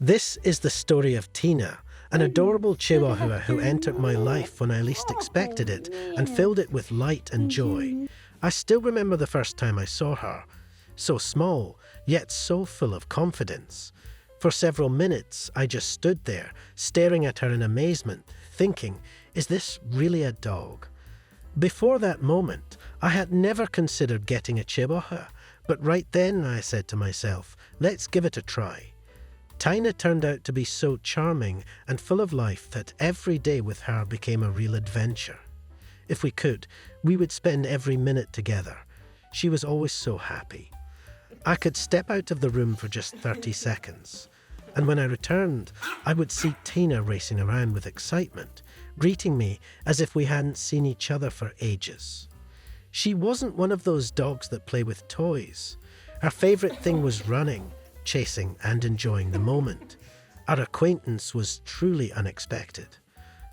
This is the story of Tina, an adorable Chihuahua who entered my life when I least expected it and filled it with light and joy. I still remember the first time I saw her. So small, yet so full of confidence. For several minutes, I just stood there, staring at her in amazement, thinking, is this really a dog? Before that moment, I had never considered getting a Chihuahua, but right then I said to myself, let's give it a try. Tina turned out to be so charming and full of life that every day with her became a real adventure. If we could, we would spend every minute together. She was always so happy. I could step out of the room for just 30 seconds, and when I returned, I would see Tina racing around with excitement, greeting me as if we hadn't seen each other for ages. She wasn't one of those dogs that play with toys. Her favorite thing was running, chasing and enjoying the moment. Our acquaintance was truly unexpected.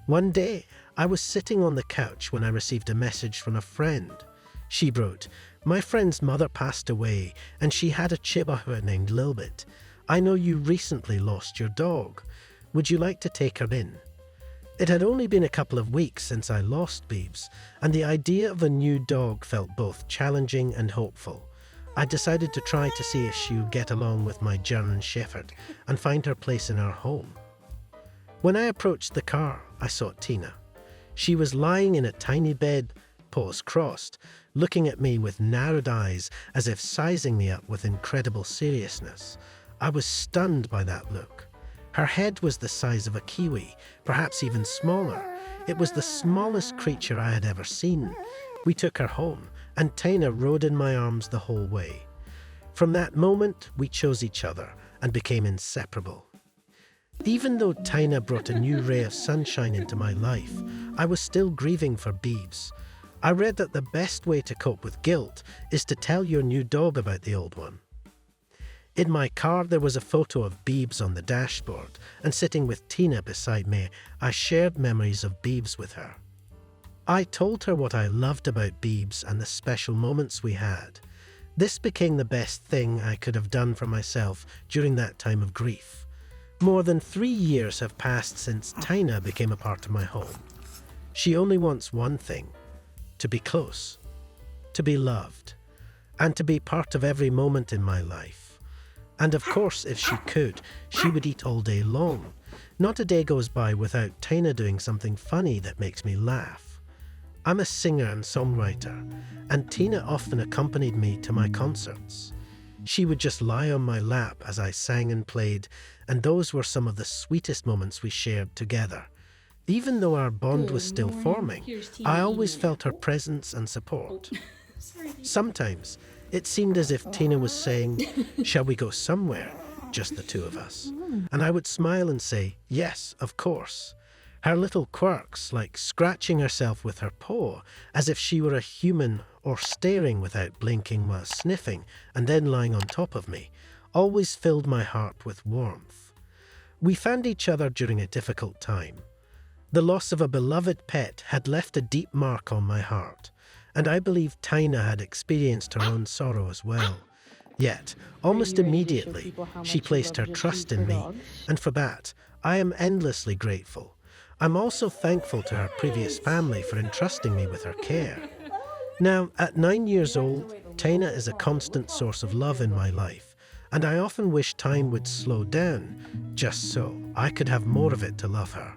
One day, I was sitting on the couch when I received a message from a friend. She wrote, "My friend's mother passed away and she had a Chihuahua named Lilbit. I know you recently lost your dog. Would you like to take her in?" It had only been a couple of weeks since I lost Beebs, and the idea of a new dog felt both challenging and hopeful. I decided to try to see if she would get along with my German Shepherd and find her place in our home. When I approached the car, I saw Tina. She was lying in a tiny bed, paws crossed, looking at me with narrowed eyes as if sizing me up with incredible seriousness. I was stunned by that look. Her head was the size of a kiwi, perhaps even smaller. It was the smallest creature I had ever seen. We took her home, and Tina rode in my arms the whole way. From that moment, we chose each other and became inseparable. Even though Tina brought a new ray of sunshine into my life, I was still grieving for Beebs. I read that the best way to cope with guilt is to tell your new dog about the old one. In my car, there was a photo of Beebs on the dashboard, and sitting with Tina beside me, I shared memories of Beebs with her. I told her what I loved about Beebs and the special moments we had. This became the best thing I could have done for myself during that time of grief. More than 3 years have passed since Tina became a part of my home. She only wants one thing: to be close, to be loved, and to be part of every moment in my life. And of course, if she could, she would eat all day long. Not a day goes by without Tina doing something funny that makes me laugh. I'm a singer and songwriter, and Tina often accompanied me to my concerts. She would just lie on my lap as I sang and played, and those were some of the sweetest moments we shared together. Even though our bond was still forming, I always felt her presence and support. Sometimes, it seemed as if Tina was saying, "Shall we go somewhere? Just the two of us." And I would smile and say, "Yes, of course." Her little quirks, like scratching herself with her paw, as if she were a human, or staring without blinking while sniffing, and then lying on top of me, always filled my heart with warmth. We found each other during a difficult time. The loss of a beloved pet had left a deep mark on my heart, and I believe Tina had experienced her own sorrow as well. Yet, almost immediately, she placed her trust in me, and for that, I am endlessly grateful. I'm also thankful to her previous family for entrusting me with her care. Now, at 9 years old, Tina is a constant source of love in my life, and I often wish time would slow down, just so I could have more of it to love her.